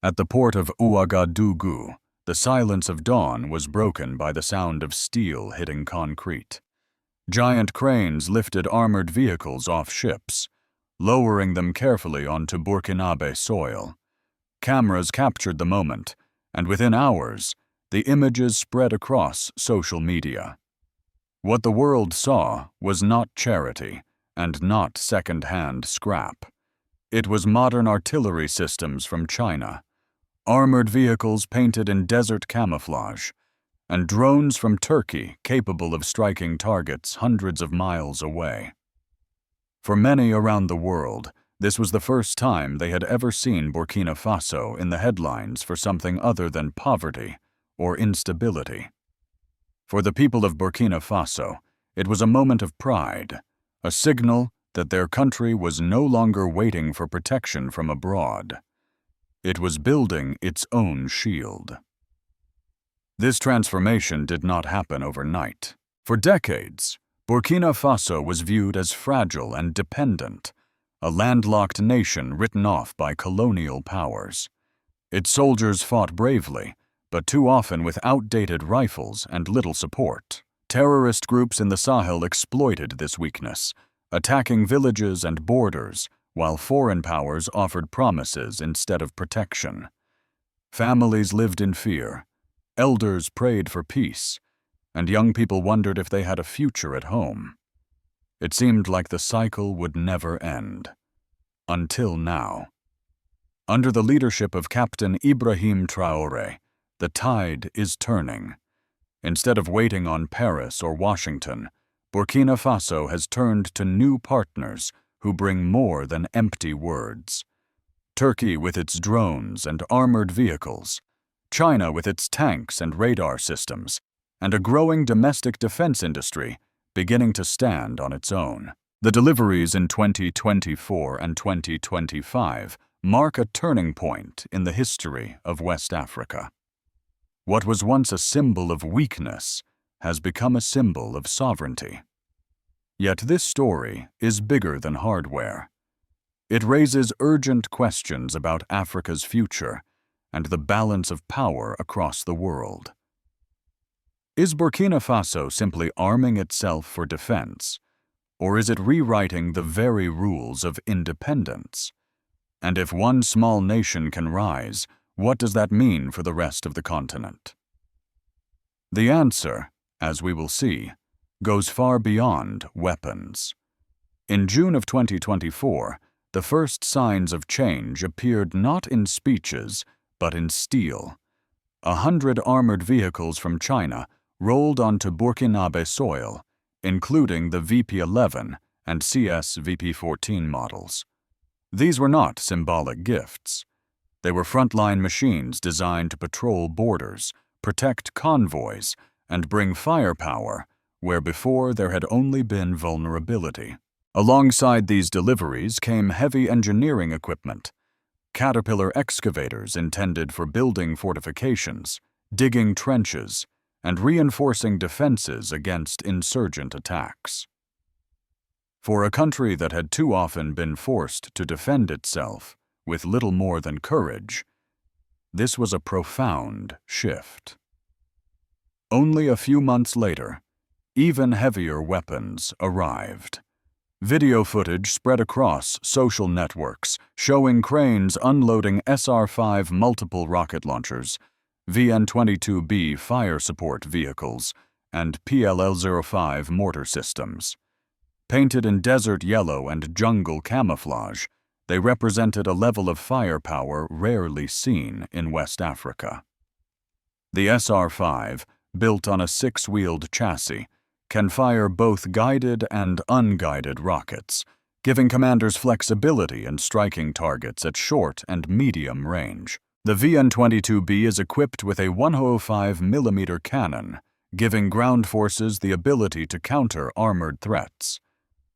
At the port of Ouagadougou, the silence of dawn was broken by the sound of steel hitting concrete. Giant cranes lifted armored vehicles off ships, lowering them carefully onto Burkinabè soil. Cameras captured the moment, and within hours, the images spread across social media. What the world saw was not charity and not second-hand scrap. It was modern artillery systems from China, armored vehicles painted in desert camouflage, and drones from Turkey capable of striking targets hundreds of miles away. For many around the world, this was the first time they had ever seen Burkina Faso in the headlines for something other than poverty or instability. For the people of Burkina Faso, it was a moment of pride, a signal that their country was no longer waiting for protection from abroad. It was building its own shield. This transformation did not happen overnight. For decades, Burkina Faso was viewed as fragile and dependent, a landlocked nation written off by colonial powers. Its soldiers fought bravely, but too often with outdated rifles and little support. Terrorist groups in the Sahel exploited this weakness, attacking villages and borders, while foreign powers offered promises instead of protection. Families lived in fear, elders prayed for peace, and young people wondered if they had a future at home. It seemed like the cycle would never end. Until now. Under the leadership of Captain Ibrahim Traoré, the tide is turning. Instead of waiting on Paris or Washington, Burkina Faso has turned to new partners who bring more than empty words. Turkey with its drones and armored vehicles, China with its tanks and radar systems, and a growing domestic defense industry beginning to stand on its own. The deliveries in 2024 and 2025 mark a turning point in the history of West Africa. What was once a symbol of weakness has become a symbol of sovereignty. Yet this story is bigger than hardware. It raises urgent questions about Africa's future and the balance of power across the world. Is Burkina Faso simply arming itself for defense, or is it rewriting the very rules of independence? And if one small nation can rise, what does that mean for the rest of the continent? The answer, as we will see, goes far beyond weapons. In June of 2024, the first signs of change appeared not in speeches, but in steel. 100 armored vehicles from China rolled onto Burkinabè soil, including the VP-11 and CS VP-14 models. These were not symbolic gifts. They were frontline machines designed to patrol borders, protect convoys, and bring firepower where before there had only been vulnerability. Alongside these deliveries came heavy engineering equipment, Caterpillar excavators intended for building fortifications, digging trenches, and reinforcing defenses against insurgent attacks. For a country that had too often been forced to defend itself with little more than courage, this was a profound shift. Only a few months later, even heavier weapons arrived. Video footage spread across social networks showing cranes unloading SR-5 multiple rocket launchers, VN-22B fire support vehicles, and PLL-05 mortar systems. Painted in desert yellow and jungle camouflage, they represented a level of firepower rarely seen in West Africa. The SR-5, built on a 6-wheeled chassis, can fire both guided and unguided rockets, giving commanders flexibility in striking targets at short and medium range. The VN-22B is equipped with a 105mm cannon, giving ground forces the ability to counter armored threats.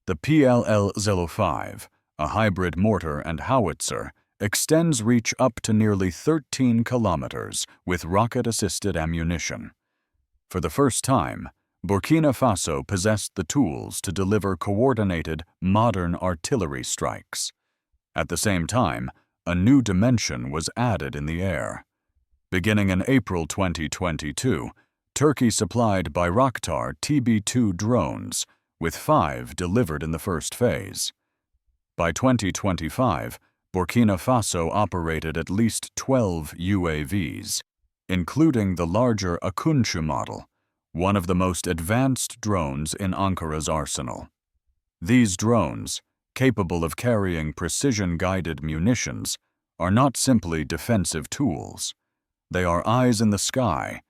The PLL-05, a hybrid mortar and howitzer, extends reach up to nearly 13 kilometers with rocket-assisted ammunition. For the first time, Burkina Faso possessed the tools to deliver coordinated, modern artillery strikes. At the same time, a new dimension was added in the air. Beginning in April 2022, Turkey supplied Bayraktar TB2 drones, with 5 delivered in the first phase. By 2025, Burkina Faso operated at least 12 UAVs, including the larger Akuncu model, one of the most advanced drones in Ankara's arsenal. These drones, capable of carrying precision-guided munitions, are not simply defensive tools. They are eyes in the sky,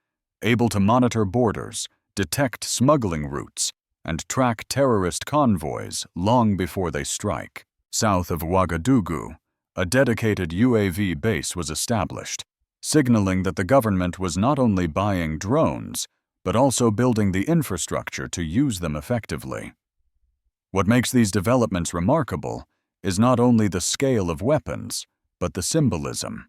able to monitor borders, detect smuggling routes, and track terrorist convoys long before they strike. South of Ouagadougou, a dedicated UAV base was established, signaling that the government was not only buying drones, but also building the infrastructure to use them effectively. What makes these developments remarkable is not only the scale of weapons, but the symbolism.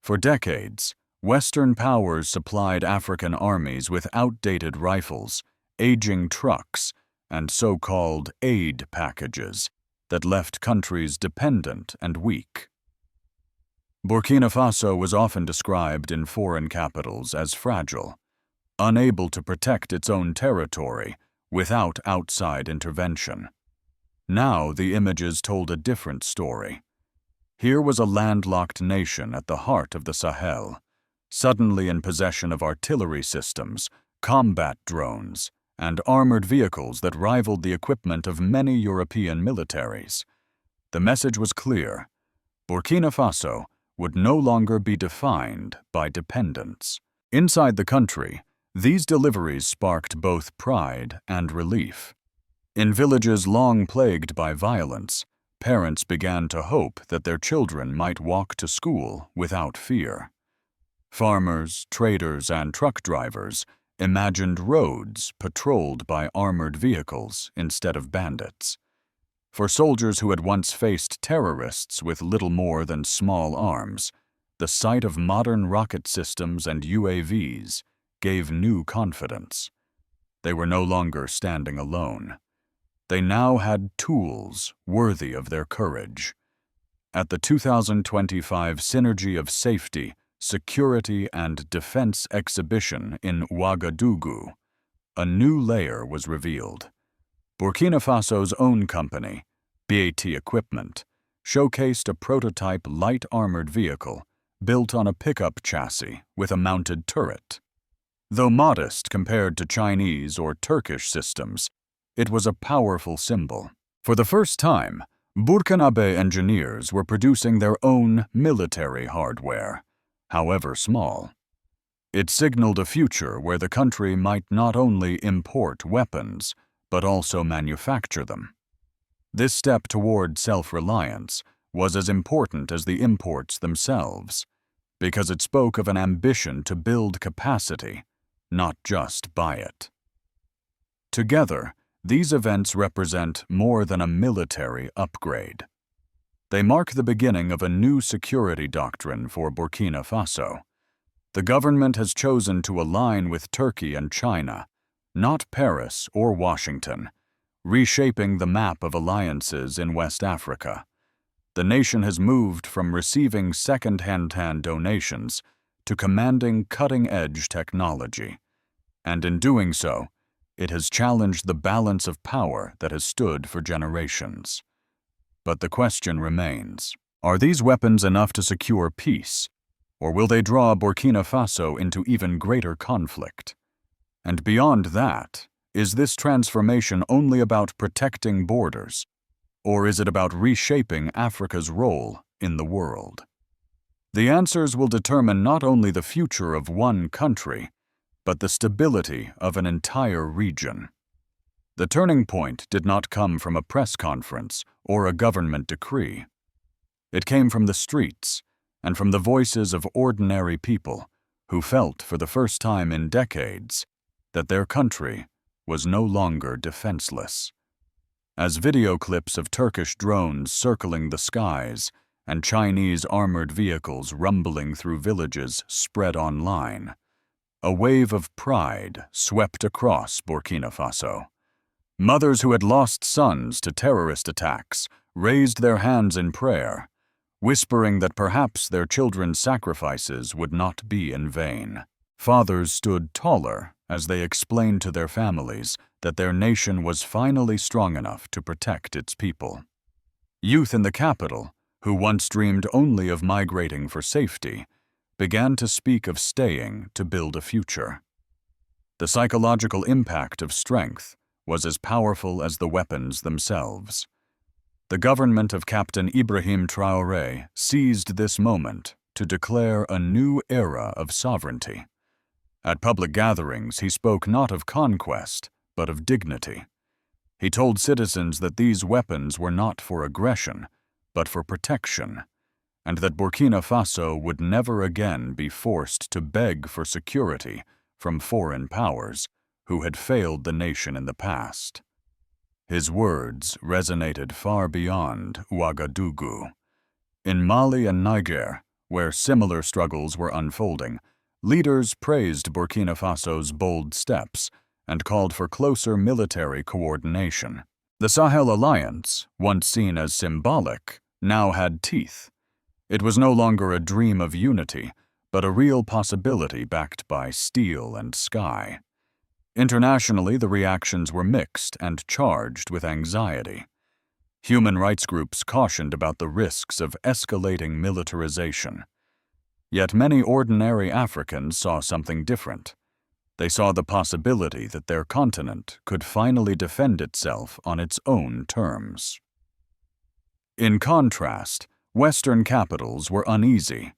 For decades, Western powers supplied African armies with outdated rifles, aging trucks, and so-called aid packages that left countries dependent and weak. Burkina Faso was often described in foreign capitals as fragile, unable to protect its own territory without outside intervention. Now the images told a different story. Here was a landlocked nation at the heart of the Sahel, suddenly in possession of artillery systems, combat drones, and armored vehicles that rivaled the equipment of many European militaries. The message was clear: Burkina Faso would no longer be defined by dependence. Inside the country, these deliveries sparked both pride and relief. In villages long plagued by violence, parents began to hope that their children might walk to school without fear. Farmers, traders, and truck drivers imagined roads patrolled by armored vehicles instead of bandits. For soldiers who had once faced terrorists with little more than small arms, the sight of modern rocket systems and UAVs gave new confidence. They were no longer standing alone. They now had tools worthy of their courage. At the 2025 Synergy of Safety, Security and Defense exhibition in Ouagadougou, a new layer was revealed. Burkina Faso's own company, BAT Equipment, showcased a prototype light armored vehicle built on a pickup chassis with a mounted turret. Though modest compared to Chinese or Turkish systems, it was a powerful symbol. For the first time, Burkinabè engineers were producing their own military hardware, however small. It signaled a future where the country might not only import weapons, but also manufacture them. This step toward self-reliance was as important as the imports themselves, because it spoke of an ambition to build capacity, not just buy it. Together, these events represent more than a military upgrade. They mark the beginning of a new security doctrine for Burkina Faso. The government has chosen to align with Turkey and China, not Paris or Washington, reshaping the map of alliances in West Africa. The nation has moved from receiving second-hand donations to commanding cutting-edge technology, and in doing so, it has challenged the balance of power that has stood for generations. But the question remains, are these weapons enough to secure peace, or will they draw Burkina Faso into even greater conflict? And beyond that, is this transformation only about protecting borders, or is it about reshaping Africa's role in the world? The answers will determine not only the future of one country, but the stability of an entire region. The turning point did not come from a press conference or a government decree. It came from the streets and from the voices of ordinary people who felt for the first time in decades that their country was no longer defenseless. As video clips of Turkish drones circling the skies and Chinese armored vehicles rumbling through villages spread online, a wave of pride swept across Burkina Faso. Mothers who had lost sons to terrorist attacks raised their hands in prayer, whispering that perhaps their children's sacrifices would not be in vain. Fathers stood taller as they explained to their families that their nation was finally strong enough to protect its people. Youth in the capital, who once dreamed only of migrating for safety, began to speak of staying to build a future. The psychological impact of strength was as powerful as the weapons themselves. The government of Captain Ibrahim Traoré seized this moment to declare a new era of sovereignty. At public gatherings, he spoke not of conquest, but of dignity. He told citizens that these weapons were not for aggression, but for protection, and that Burkina Faso would never again be forced to beg for security from foreign powers who had failed the nation in the past. His words resonated far beyond Ouagadougou. In Mali and Niger, where similar struggles were unfolding, leaders praised Burkina Faso's bold steps and called for closer military coordination. The Sahel alliance, once seen as symbolic, now had teeth. It was no longer a dream of unity, but a real possibility backed by steel and sky. Internationally, the reactions were mixed and charged with anxiety. Human rights groups cautioned about the risks of escalating militarization. Yet many ordinary Africans saw something different. They saw the possibility that their continent could finally defend itself on its own terms. In contrast, Western capitals were uneasy.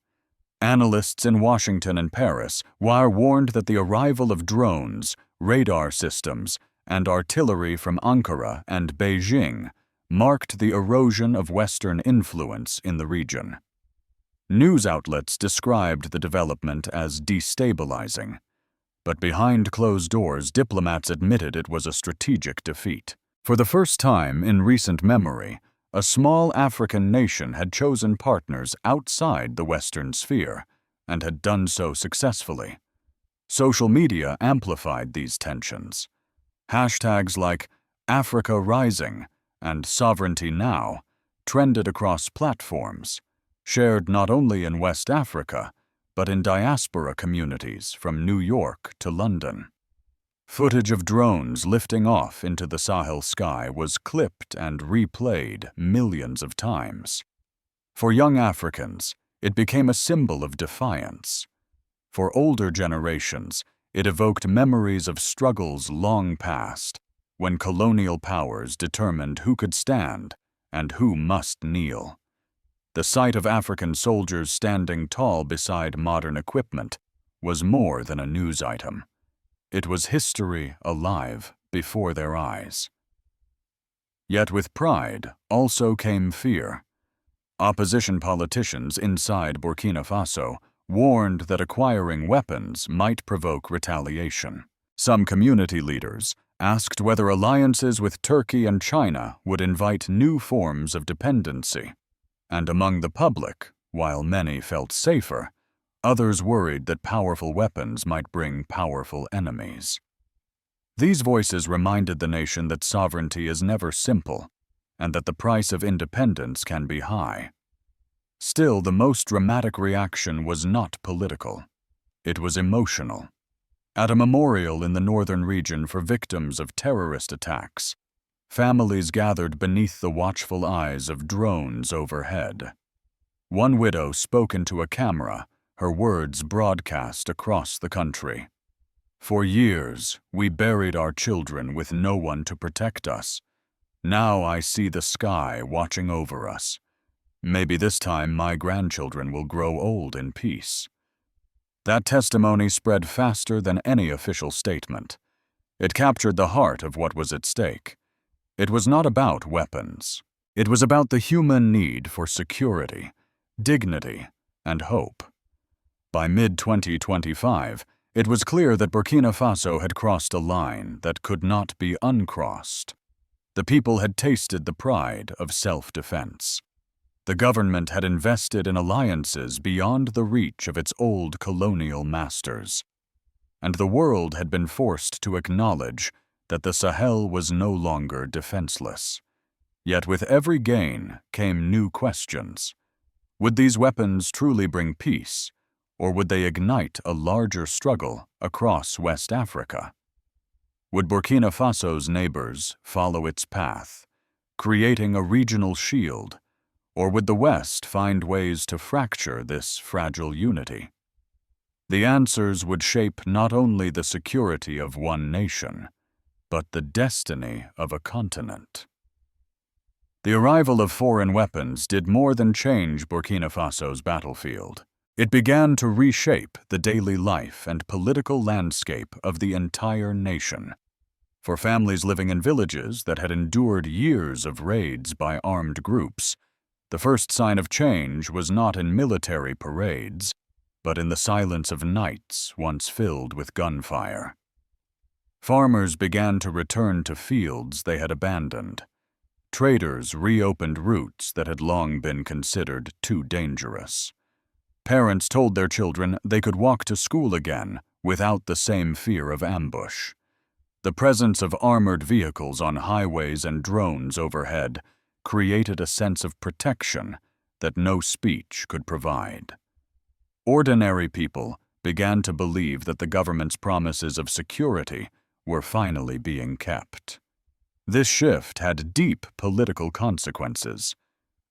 Analysts in Washington and Paris warned that the arrival of drones, radar systems, and artillery from Ankara and Beijing marked the erosion of Western influence in the region. News outlets described the development as destabilizing, but behind closed doors, diplomats admitted it was a strategic defeat. For the first time in recent memory, a small African nation had chosen partners outside the Western sphere, and had done so successfully. Social media amplified these tensions. Hashtags like Africa Rising and Sovereignty Now trended across platforms, shared not only in West Africa, but in diaspora communities from New York to London. Footage of drones lifting off into the Sahel sky was clipped and replayed millions of times. For young Africans, it became a symbol of defiance. For older generations, it evoked memories of struggles long past, when colonial powers determined who could stand and who must kneel. The sight of African soldiers standing tall beside modern equipment was more than a news item. It was history alive before their eyes. Yet with pride also came fear. Opposition politicians inside Burkina Faso warned that acquiring weapons might provoke retaliation. Some community leaders asked whether alliances with Turkey and China would invite new forms of dependency. And among the public, while many felt safer, others worried that powerful weapons might bring powerful enemies. These voices reminded the nation that sovereignty is never simple, and that the price of independence can be high. Still, the most dramatic reaction was not political. It was emotional. At a memorial in the northern region for victims of terrorist attacks, families gathered beneath the watchful eyes of drones overhead. One widow spoke into a camera, her words broadcast across the country. "For years, we buried our children with no one to protect us. Now I see the sky watching over us. Maybe this time my grandchildren will grow old in peace." That testimony spread faster than any official statement. It captured the heart of what was at stake. It was not about weapons. It was about the human need for security, dignity, and hope. By mid-2025, it was clear that Burkina Faso had crossed a line that could not be uncrossed. The people had tasted the pride of self-defense. The government had invested in alliances beyond the reach of its old colonial masters. And the world had been forced to acknowledge that the Sahel was no longer defenseless. Yet with every gain came new questions. Would these weapons truly bring peace, or would they ignite a larger struggle across West Africa? Would Burkina Faso's neighbors follow its path, creating a regional shield, or would the West find ways to fracture this fragile unity? The answers would shape not only the security of one nation, but the destiny of a continent. The arrival of foreign weapons did more than change Burkina Faso's battlefield. It began to reshape the daily life and political landscape of the entire nation. For families living in villages that had endured years of raids by armed groups, the first sign of change was not in military parades, but in the silence of nights once filled with gunfire. Farmers began to return to fields they had abandoned. Traders reopened routes that had long been considered too dangerous. Parents told their children they could walk to school again without the same fear of ambush. The presence of armored vehicles on highways and drones overhead created a sense of protection that no speech could provide. Ordinary people began to believe that the government's promises of security were finally being kept. This shift had deep political consequences.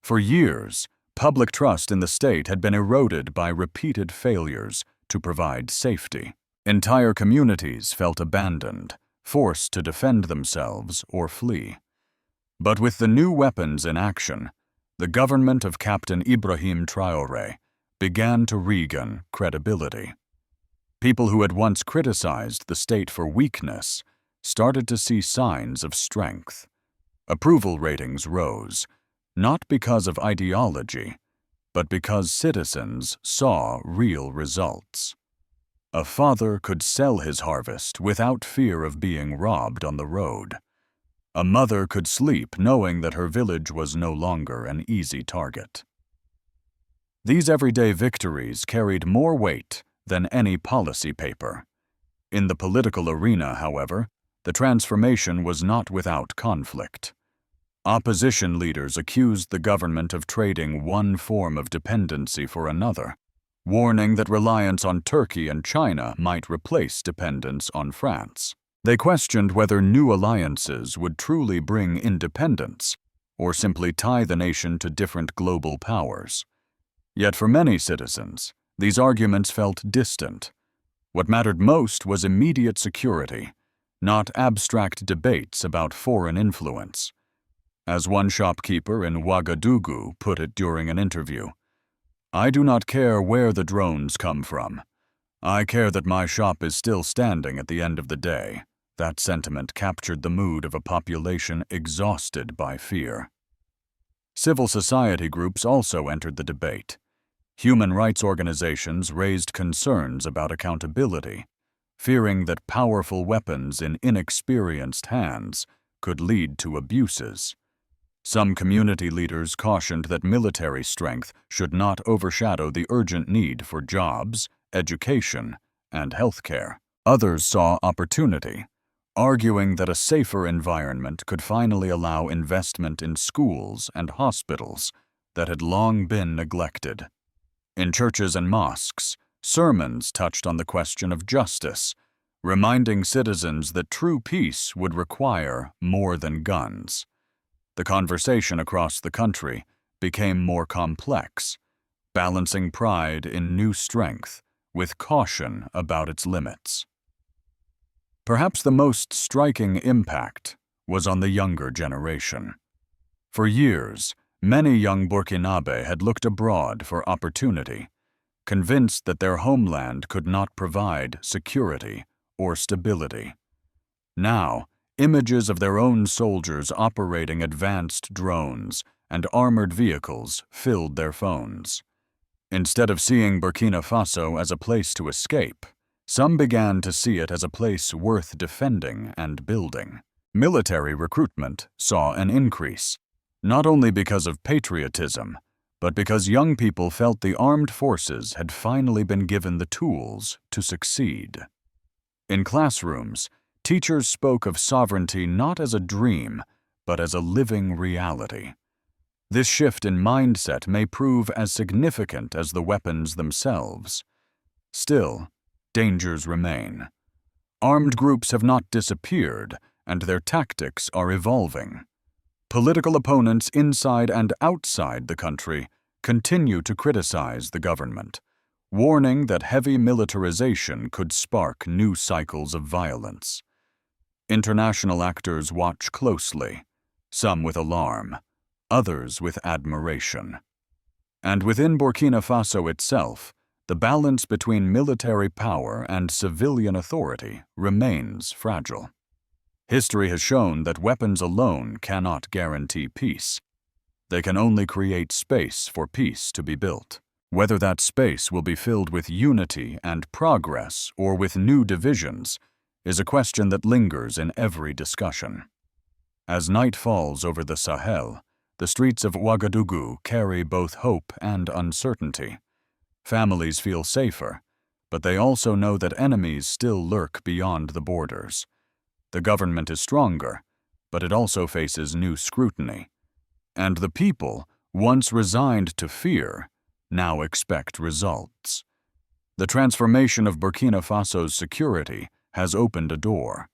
For years, public trust in the state had been eroded by repeated failures to provide safety. Entire communities felt abandoned, forced to defend themselves or flee. But with the new weapons in action, the government of Captain Ibrahim Traoré began to regain credibility. People who had once criticized the state for weakness started to see signs of strength. Approval ratings rose, not because of ideology, but because citizens saw real results. A father could sell his harvest without fear of being robbed on the road. A mother could sleep knowing that her village was no longer an easy target. These everyday victories carried more weight than any policy paper. In the political arena, however, the transformation was not without conflict. Opposition leaders accused the government of trading one form of dependency for another, warning that reliance on Turkey and China might replace dependence on France. They questioned whether new alliances would truly bring independence or simply tie the nation to different global powers. Yet for many citizens, these arguments felt distant. What mattered most was immediate security, not abstract debates about foreign influence. As one shopkeeper in Ouagadougou put it during an interview, "I do not care where the drones come from. I care that my shop is still standing at the end of the day." That sentiment captured the mood of a population exhausted by fear. Civil society groups also entered the debate. Human rights organizations raised concerns about accountability, fearing that powerful weapons in inexperienced hands could lead to abuses. Some community leaders cautioned that military strength should not overshadow the urgent need for jobs, education, and healthcare. Others saw opportunity, arguing that a safer environment could finally allow investment in schools and hospitals that had long been neglected. In churches and mosques, sermons touched on the question of justice, reminding citizens that true peace would require more than guns. The conversation across the country became more complex, balancing pride in new strength with caution about its limits. Perhaps the most striking impact was on the younger generation. For years, many young Burkinabè had looked abroad for opportunity, convinced that their homeland could not provide security or stability. Now, images of their own soldiers operating advanced drones and armored vehicles filled their phones. Instead of seeing Burkina Faso as a place to escape, some began to see it as a place worth defending and building. Military recruitment saw an increase, not only because of patriotism, but because young people felt the armed forces had finally been given the tools to succeed. In classrooms, teachers spoke of sovereignty not as a dream, but as a living reality. This shift in mindset may prove as significant as the weapons themselves. Still, dangers remain. Armed groups have not disappeared, and their tactics are evolving. Political opponents inside and outside the country continue to criticize the government, warning that heavy militarization could spark new cycles of violence. International actors watch closely, some with alarm, others with admiration. And within Burkina Faso itself, the balance between military power and civilian authority remains fragile. History has shown that weapons alone cannot guarantee peace. They can only create space for peace to be built. Whether that space will be filled with unity and progress or with new divisions is a question that lingers in every discussion. As night falls over the Sahel, the streets of Ouagadougou carry both hope and uncertainty. Families feel safer, but they also know that enemies still lurk beyond the borders. The government is stronger, but it also faces new scrutiny. And the people, once resigned to fear, now expect results. The transformation of Burkina Faso's security has opened a door.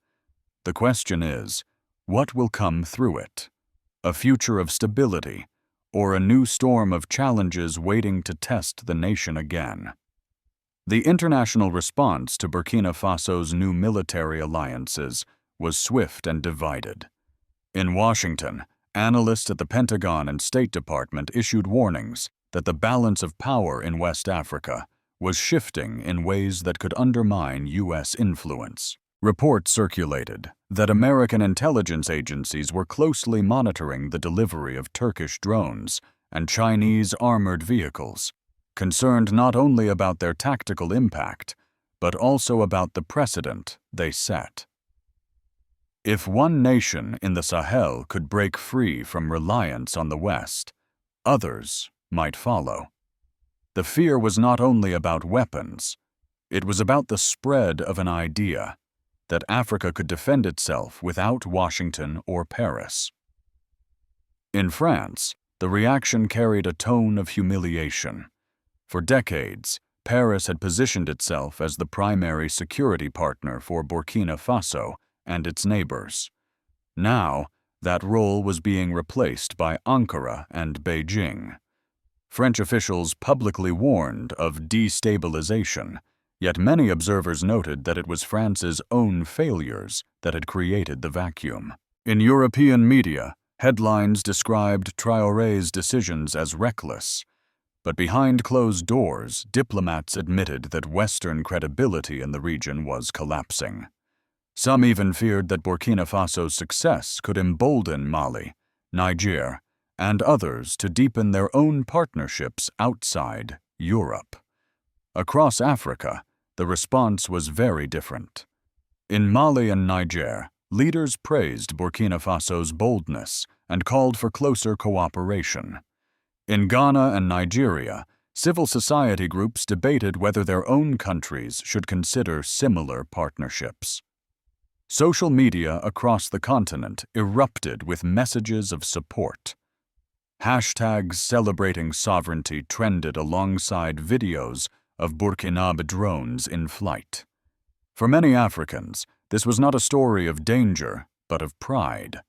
The question is, what will come through it? A future of stability, or a new storm of challenges waiting to test the nation again? The international response to Burkina Faso's new military alliances was swift and divided. In Washington, analysts at the Pentagon and State Department issued warnings that the balance of power in West Africa was shifting in ways that could undermine U.S. influence. Reports circulated that American intelligence agencies were closely monitoring the delivery of Turkish drones and Chinese armored vehicles, concerned not only about their tactical impact, but also about the precedent they set. If one nation in the Sahel could break free from reliance on the West, others might follow. The fear was not only about weapons, it was about the spread of an idea that Africa could defend itself without Washington or Paris. In France, the reaction carried a tone of humiliation. For decades, Paris had positioned itself as the primary security partner for Burkina Faso and its neighbors. Now, that role was being replaced by Ankara and Beijing. French officials publicly warned of destabilization, yet many observers noted that it was France's own failures that had created the vacuum. In European media, headlines described Traoré's decisions as reckless, but behind closed doors, diplomats admitted that Western credibility in the region was collapsing. Some even feared that Burkina Faso's success could embolden Mali, Niger, and others to deepen their own partnerships outside Europe. Across Africa, the response was very different. In Mali and Niger, leaders praised Burkina Faso's boldness and called for closer cooperation. In Ghana and Nigeria, civil society groups debated whether their own countries should consider similar partnerships. Social media across the continent erupted with messages of support. Hashtags celebrating sovereignty trended alongside videos of Burkinabè drones in flight. For many Africans, this was not a story of danger, but of pride.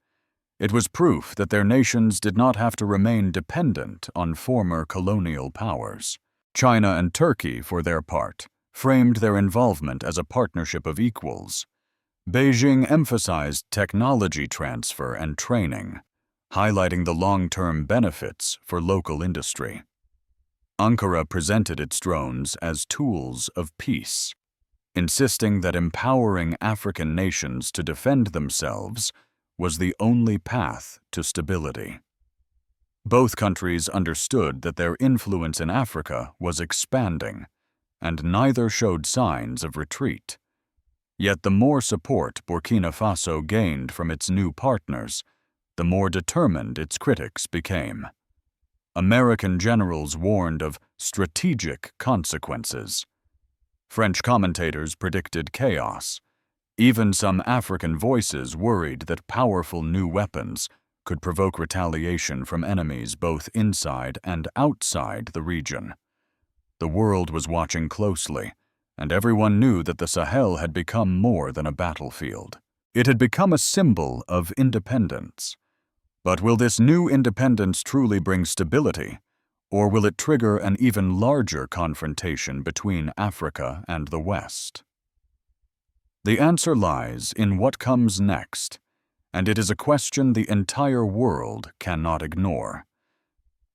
It was proof that their nations did not have to remain dependent on former colonial powers. China and Turkey, for their part, framed their involvement as a partnership of equals. Beijing emphasized technology transfer and training, highlighting the long-term benefits for local industry. Ankara presented its drones as tools of peace, insisting that empowering African nations to defend themselves was the only path to stability. Both countries understood that their influence in Africa was expanding, and neither showed signs of retreat. Yet the more support Burkina Faso gained from its new partners, the more determined its critics became. American generals warned of strategic consequences. French commentators predicted chaos. Even some African voices worried that powerful new weapons, could provoke retaliation from enemies both inside and outside the region. The world was watching closely, and everyone knew that the Sahel had become more than a battlefield. It had become a symbol of independence. But will this new independence truly bring stability, or will it trigger an even larger confrontation between Africa and the West? The answer lies in what comes next, and it is a question the entire world cannot ignore.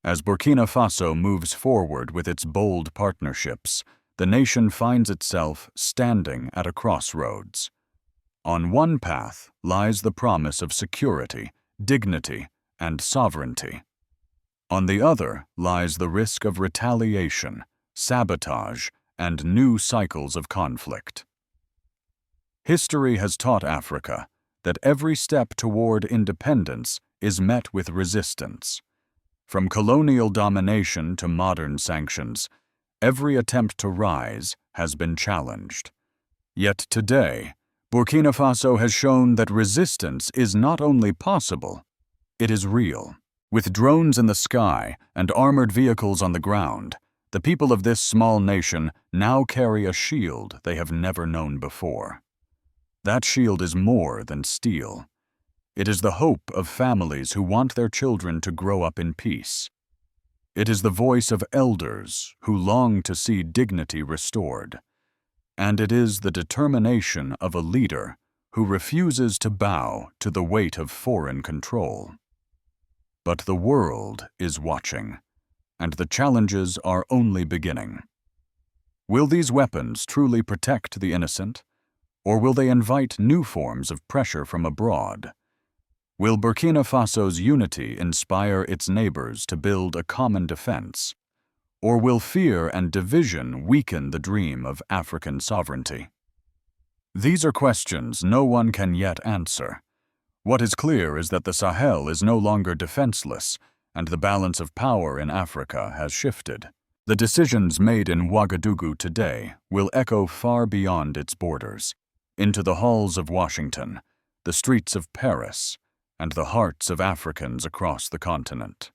As Burkina Faso moves forward with its bold partnerships, the nation finds itself standing at a crossroads. On one path lies the promise of security, dignity, and sovereignty. On the other lies the risk of retaliation, sabotage, and new cycles of conflict. History has taught Africa that every step toward independence is met with resistance. From colonial domination to modern sanctions, every attempt to rise has been challenged. Yet today, Burkina Faso has shown that resistance is not only possible, it is real. With drones in the sky and armored vehicles on the ground, the people of this small nation now carry a shield they have never known before. That shield is more than steel. It is the hope of families who want their children to grow up in peace. It is the voice of elders who long to see dignity restored. And it is the determination of a leader who refuses to bow to the weight of foreign control. But the world is watching, and the challenges are only beginning. Will these weapons truly protect the innocent, or will they invite new forms of pressure from abroad? Will Burkina Faso's unity inspire its neighbors to build a common defense, or will fear and division weaken the dream of African sovereignty? These are questions no one can yet answer. What is clear is that the Sahel is no longer defenseless, and the balance of power in Africa has shifted. The decisions made in Ouagadougou today will echo far beyond its borders, into the halls of Washington, the streets of Paris, and the hearts of Africans across the continent.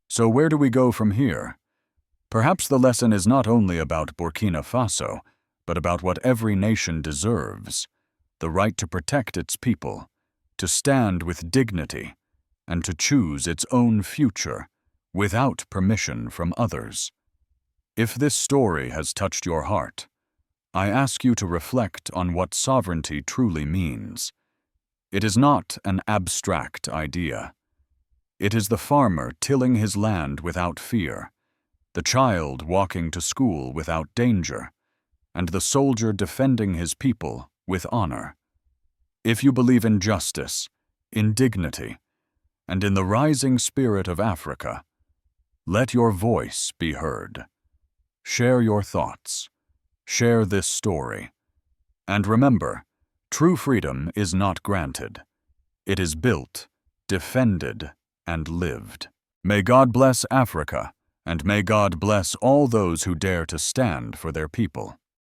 So where do we go from here? Perhaps the lesson is not only about Burkina Faso, but about what every nation deserves: the right to protect its people, to stand with dignity, and to choose its own future without permission from others. If this story has touched your heart, I ask you to reflect on what sovereignty truly means. It is not an abstract idea. It is the farmer tilling his land without fear, the child walking to school without danger, and the soldier defending his people with honor. If you believe in justice, in dignity, and in the rising spirit of Africa, let your voice be heard. Share your thoughts. Share this story. And remember, true freedom is not granted. It is built, defended, and lived. May God bless Africa, and may God bless all those who dare to stand for their people.